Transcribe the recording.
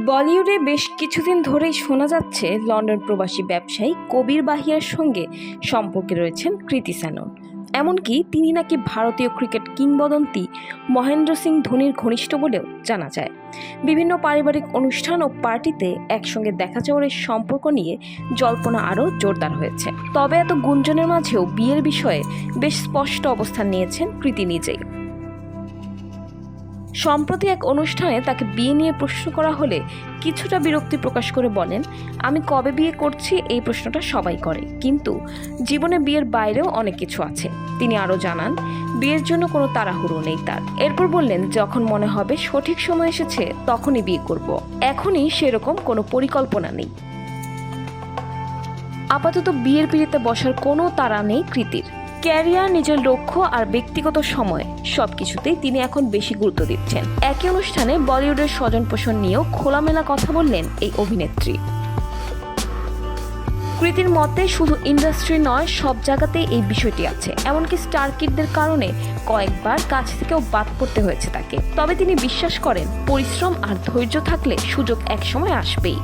বলিউডে বেশ কিছুদিন ধরেই শোনা যাচ্ছে লন্ডন প্রবাসী ব্যবসায়ী কবির বাহিয়ার সঙ্গে সম্পর্কে রয়েছেন কৃতি শ্যানন। এমনকি তিনি নাকি ভারতীয় ক্রিকেট কিংবদন্তি মহেন্দ্র সিং ধোনির ঘনিষ্ঠ বলেও জানা যায়। বিভিন্ন পারিবারিক অনুষ্ঠান ও পার্টিতে একসঙ্গে দেখা যাওয়ার এই সম্পর্ক নিয়ে জল্পনা আরও জোরদার হয়েছে। তবে এত গুঞ্জনের মাঝেও বিয়ের বিষয়ে বেশ স্পষ্ট অবস্থান নিয়েছেন কৃতি নিজেই। সম্প্রতি এক অনুষ্ঠানে তাকে বিয়ে নিয়ে প্রশ্ন করা হলে কিছুটা বিরক্তি প্রকাশ করে বলেন, আমি কবে বিয়ে করছি এই প্রশ্নটা সবাই করে, কিন্তু জীবনে বিয়ের বাইরেও অনেক কিছু আছে। তিনি আরও জানান, বিয়ের জন্য কোনো তাড়াহুড়ো নেই তার। এরপর বললেন, যখন মনে হবে সঠিক সময় এসেছে তখনই বিয়ে করব, এখনই সেরকম কোনো পরিকল্পনা নেই। আপাতত বিয়ের পিঁড়িতে বসার কোনো তাড়া নেই কৃতির। ক্যারিয়ার, নিজের লক্ষ্য আর ব্যক্তিগত সময় সবকিছুতেই তিনি এখন বেশি গুরুত্ব দিচ্ছেন। একই অনুষ্ঠানে বলিউডের স্বজন পোষণ নিয়েও খোলামেলা কথা বললেন এই অভিনেত্রী। কৃতির মতে শুধু ইন্ডাস্ট্রি নয়, সব জায়গাতেই এই বিষয়টি আছে। এমনকি স্টার কিডদের কারণে কয়েকবার কাছ থেকেও বাদ পড়তে হয়েছে তাকে। তবে তিনি বিশ্বাস করেন, পরিশ্রম আর ধৈর্য থাকলে সুযোগ একসময় আসবেই।